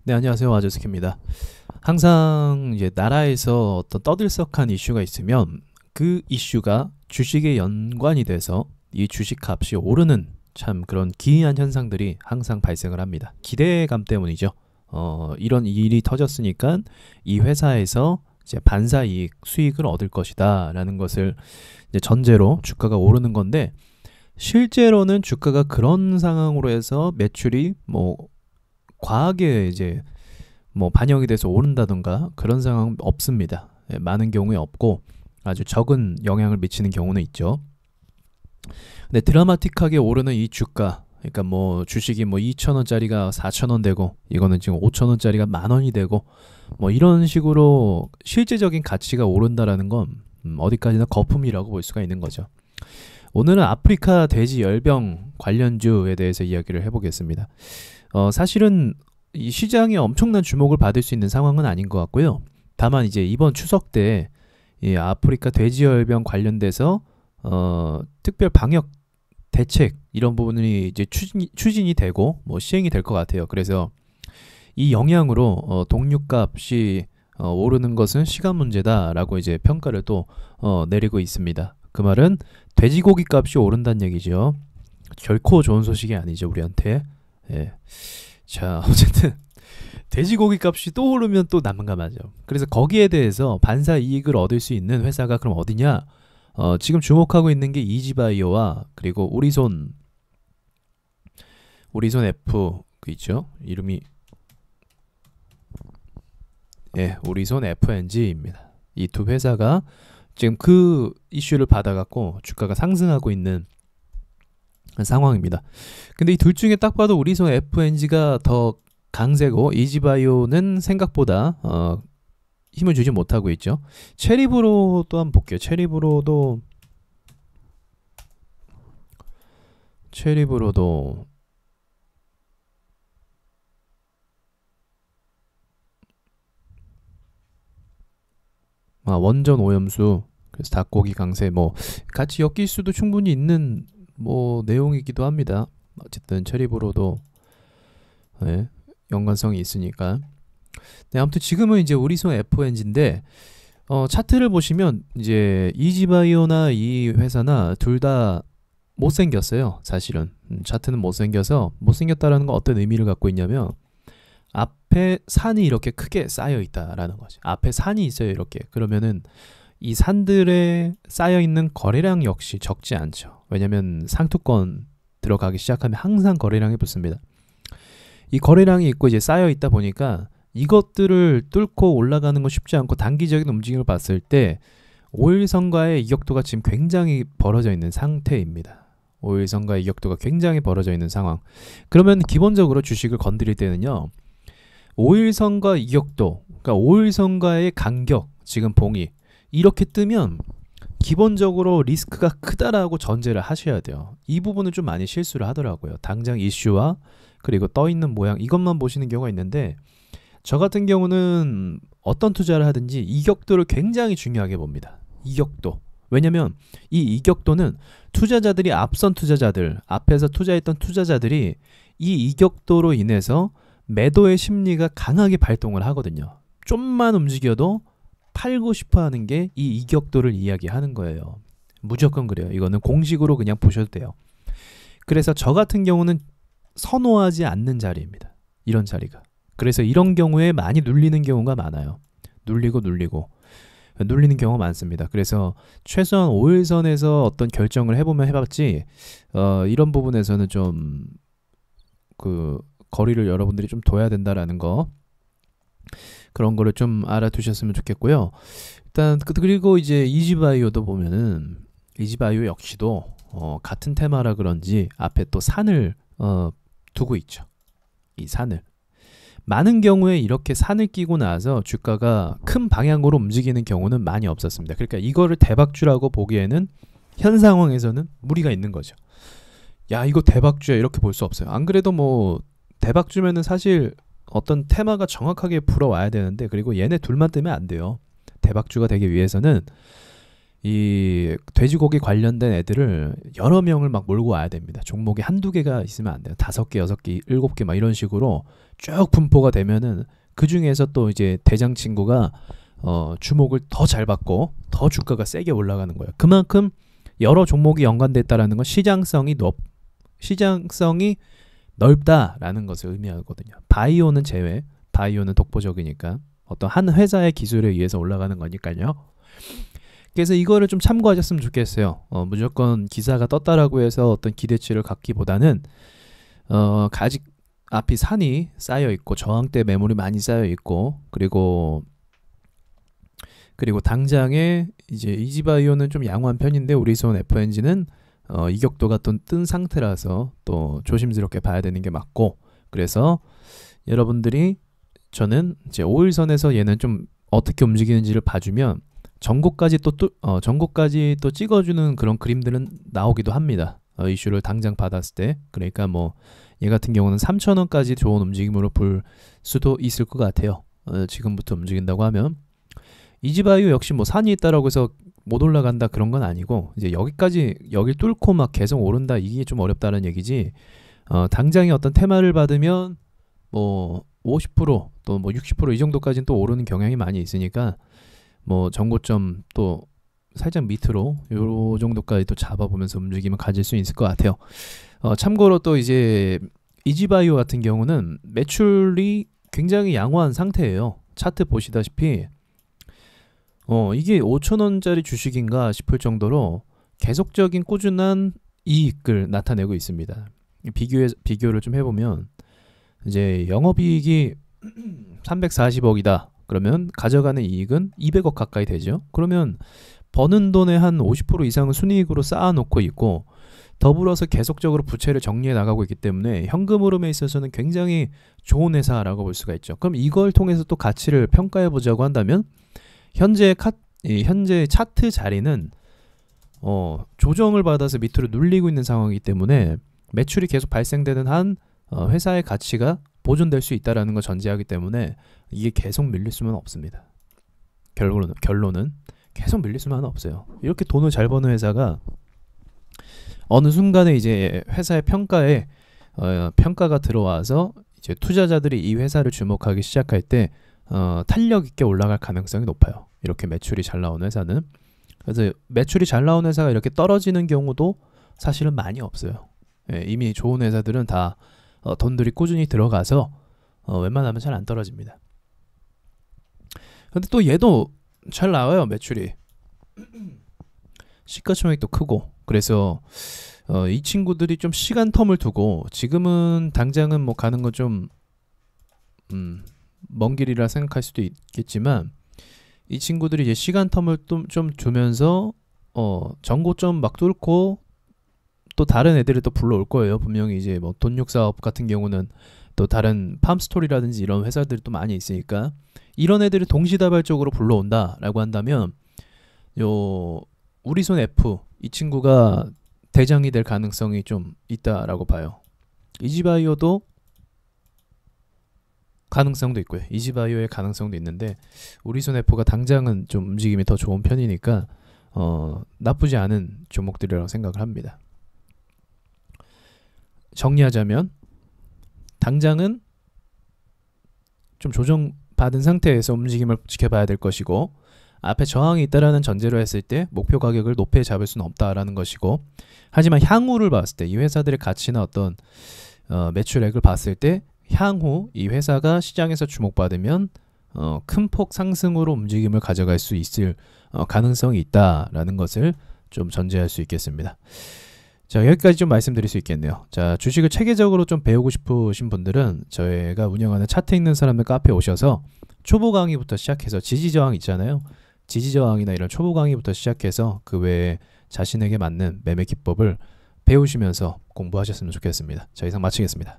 네, 안녕하세요. 아저스키입니다. 항상 이제 나라에서 어떤 떠들썩한 이슈가 있으면 그 이슈가 주식에 연관이 돼서 이 주식 값이 오르는 참 그런 기이한 현상들이 항상 발생을 합니다. 기대감 때문이죠. 이런 일이 터졌으니까 이 회사에서 이제 반사 이익, 수익을 얻을 것이다 라는 것을 이제 전제로 주가가 오르는 건데, 실제로는 주가가 그런 상황으로 해서 매출이 뭐 과하게 이제 뭐 반영이 돼서 오른다던가 그런 상황 없습니다. 예, 많은 경우에 없고 아주 적은 영향을 미치는 경우는 있죠. 근데 드라마틱하게 오르는 이 주가, 그러니까 뭐 주식이 뭐 2,000원짜리가 4,000원 되고 이거는 지금 5,000원짜리가 10,000원이 되고 뭐 이런 식으로 실제적인 가치가 오른다라는 건 어디까지나 거품이라고 볼 수가 있는 거죠. 오늘은 아프리카 돼지 열병 관련주에 대해서 이야기를 해보겠습니다. 사실은 이 시장에 엄청난 주목을 받을 수 있는 상황은 아닌 것 같고요. 다만 이제 이번 추석 때 이 아프리카 돼지열병 관련돼서 특별 방역 대책 이런 부분이 이제 추진이 되고 뭐 시행이 될 것 같아요. 그래서 이 영향으로 동류값이 오르는 것은 시간 문제다라고 이제 평가를 또 내리고 있습니다. 그 말은 돼지고기 값이 오른다는 얘기죠. 결코 좋은 소식이 아니죠, 우리한테. 예. 자, 어쨌든 돼지고기 값이 또 오르면 또 난감하죠. 그래서 거기에 대해서 반사 이익을 얻을 수 있는 회사가 그럼 어디냐? 지금 주목하고 있는 게 이지바이오와 그리고 우리손 F 그 있죠? 이름이 우리손 FNG입니다. 이 두 회사가 지금 그 이슈를 받아갖고 주가가 상승하고 있는 상황입니다. 근데 이 둘 중에 딱 봐도 우리손 FNG가 더 강세고 이지바이오는 생각보다 힘을 주지 못하고 있죠. 체리브로도 한번 볼게요. 체리브로도 원전 오염수, 그래서 닭고기 강세 뭐 같이 엮일 수도 충분히 있는 뭐 내용이기도 합니다. 어쨌든 체리브로도 연관성이 있으니까. 네, 아무튼 지금은 이제 우리손 FNG인데 차트를 보시면 이제 이지바이오나 이 회사나 둘 다 못생겼어요. 사실은 차트는 못생겼다라는 건 어떤 의미를 갖고 있냐면 앞에 산이 이렇게 크게 쌓여 있다라는 거죠. 앞에 산이 있어요, 이렇게. 그러면은 이 산들에 쌓여 있는 거래량 역시 적지 않죠. 왜냐면 상투권 들어가기 시작하면 항상 거래량이 붙습니다. 이 거래량이 있고 이제 쌓여 있다 보니까 이것들을 뚫고 올라가는 건 쉽지 않고, 단기적인 움직임을 봤을 때 5일선과의 이격도가 지금 굉장히 벌어져 있는 상태입니다. 5일선과의 이격도가 굉장히 벌어져 있는 상황. 그러면 기본적으로 주식을 건드릴 때는요, 5일선과 이격도, 그러니까 5일선과의 간격, 지금 봉이 이렇게 뜨면 기본적으로 리스크가 크다라고 전제를 하셔야 돼요. 이 부분은 좀 많이 실수를 하더라고요. 당장 이슈와 그리고 떠있는 모양 이것만 보시는 경우가 있는데, 저 같은 경우는 어떤 투자를 하든지 이격도를 굉장히 중요하게 봅니다. 이격도. 왜냐면 이 이격도는 투자자들이, 앞선 투자자들, 앞에서 투자했던 투자자들이 이 이격도로 인해서 매도의 심리가 강하게 발동을 하거든요. 좀만 움직여도 팔고 싶어 하는 게 이 이격도를 이야기하는 거예요. 무조건 그래요. 이거는 공식으로 그냥 보셔도 돼요. 그래서 저 같은 경우는 선호하지 않는 자리입니다. 이런 자리가. 그래서 이런 경우에 많이 눌리는 경우가 많아요. 눌리는 경우가 많습니다. 그래서 최소한 5일선에서 어떤 결정을 해보면 해봤지, 이런 부분에서는 좀 그 거리를 여러분들이 좀 둬야 된다라는 거, 그런 거를 좀 알아두셨으면 좋겠고요. 일단 그리고 이제 이지바이오도 보면은 이지바이오 역시도 같은 테마라 그런지 앞에 또 산을 두고 있죠. 이 산을. 많은 경우에 이렇게 산을 끼고 나서 주가가 큰 방향으로 움직이는 경우는 많이 없었습니다. 그러니까 이거를 대박주라고 보기에는 현 상황에서는 무리가 있는 거죠. 야, 이거 대박주야 이렇게 볼 수 없어요. 안 그래도 뭐 대박주면은 사실 어떤 테마가 정확하게 불어와야 되는데, 그리고 얘네 둘만 뜨면 안 돼요. 대박주가 되기 위해서는 이 돼지고기 관련된 애들을 여러 명을 막 몰고 와야 됩니다. 종목이 한두 개가 있으면 안 돼요. 5개, 6개, 7개 막 이런 식으로 쭉 분포가 되면은 그 중에서 또 이제 대장 친구가 주목을 더 잘 받고 더 주가가 세게 올라가는 거예요. 그만큼 여러 종목이 연관됐다라는 건 시장성이 넓다라는 것을 의미하거든요. 바이오는 제외, 바이오는 독보적이니까 어떤 한 회사의 기술에 의해서 올라가는 거니까요. 그래서 이거를 좀 참고하셨으면 좋겠어요. 무조건 기사가 떴다라고 해서 어떤 기대치를 갖기보다는 아직 앞이 산이 쌓여 있고 저항대 매물이 많이 쌓여 있고 그리고 당장에 이제 이지바이오는 좀 양호한 편인데 우리손 FNG는 이격도가 또 뜬 상태라서 또 조심스럽게 봐야 되는 게 맞고, 그래서 여러분들이 저는 이제 5일선에서 얘는 좀 어떻게 움직이는지를 봐주면 전고까지 또 찍어주는 그런 그림들은 나오기도 합니다. 이슈를 당장 받았을 때. 그러니까 뭐 얘 같은 경우는 3,000원까지 좋은 움직임으로 볼 수도 있을 것 같아요. 지금부터 움직인다고 하면. 이지바이오 역시 뭐 산이 있다라고 해서 못 올라간다 그런 건 아니고, 이제 여길 뚫고 막 계속 오른다 이게 좀 어렵다는 얘기지. 당장에 어떤 테마를 받으면 뭐 50% 또 뭐 60% 이 정도까지는 또 오르는 경향이 많이 있으니까 뭐 전고점 또 살짝 밑으로 요 정도까지 또 잡아보면서 움직임을 가질 수 있을 것 같아요. 참고로 또 이제 이지바이오 같은 경우는 매출이 굉장히 양호한 상태예요. 차트 보시다시피 이게 5,000원짜리 주식인가 싶을 정도로 계속적인 꾸준한 이익을 나타내고 있습니다. 비교를 좀 해보면 이제 영업이익이 340억이다. 그러면 가져가는 이익은 200억 가까이 되죠. 그러면 버는 돈의 한 50% 이상은 순이익으로 쌓아놓고 있고, 더불어서 계속적으로 부채를 정리해 나가고 있기 때문에 현금 흐름에 있어서는 굉장히 좋은 회사라고 볼 수가 있죠. 그럼 이걸 통해서 또 가치를 평가해 보자고 한다면 현재 차트 자리는 조정을 받아서 밑으로 눌리고 있는 상황이기 때문에 매출이 계속 발생되는 한 회사의 가치가 보존될 수 있다는 걸 전제하기 때문에 이게 계속 밀릴 수는 없습니다. 결론은 계속 밀릴 수는 없어요. 이렇게 돈을 잘 버는 회사가 어느 순간에 이제 회사의 평가가 들어와서 이제 투자자들이 이 회사를 주목하기 시작할 때 탄력 있게 올라갈 가능성이 높아요. 이렇게 매출이 잘 나오는 회사는. 그래서 매출이 잘 나오는 회사가 이렇게 떨어지는 경우도 사실은 많이 없어요. 이미 좋은 회사들은 다 돈들이 꾸준히 들어가서 웬만하면 잘 안 떨어집니다. 근데 또 얘도 잘 나와요. 매출이 시가총액도 크고. 그래서 이 친구들이 좀 시간 텀을 두고, 지금은 당장은 뭐 가는 건 좀 먼 길이라 생각할 수도 있겠지만, 이 친구들이 이제 시간 텀을 좀 두면서 전고점 막 뚫고 또 다른 애들을 또 불러올 거예요. 분명히 이제 뭐 돈육사업 같은 경우는 또 다른 팜스토리라든지 이런 회사들이 또 많이 있으니까 이런 애들을 동시다발적으로 불러온다라고 한다면 우리손 F 이 친구가 대장이 될 가능성이 좀 있다라고 봐요. 이지바이오도 가능성도 있고요. 이지바이오의 가능성도 있는데 우리손 F가 당장은 좀 움직임이 더 좋은 편이니까 나쁘지 않은 종목들이라고 생각을 합니다. 정리하자면 당장은 좀 조정받은 상태에서 움직임을 지켜봐야 될 것이고, 앞에 저항이 있다라는 전제로 했을 때 목표 가격을 높게 잡을 수는 없다라는 것이고, 하지만 향후를 봤을 때 이 회사들의 가치나 어떤 매출액을 봤을 때 향후 이 회사가 시장에서 주목받으면 큰 폭 상승으로 움직임을 가져갈 수 있을 가능성이 있다라는 것을 좀 전제할 수 있겠습니다. 자, 여기까지 좀 말씀드릴 수 있겠네요. 자, 주식을 체계적으로 좀 배우고 싶으신 분들은 저희가 운영하는 차트 읽는 사람들 카페에 오셔서 초보 강의부터 시작해서 지지저항 있잖아요. 지지저항이나 이런 초보 강의부터 시작해서 그 외에 자신에게 맞는 매매 기법을 배우시면서 공부하셨으면 좋겠습니다. 자, 이상 마치겠습니다.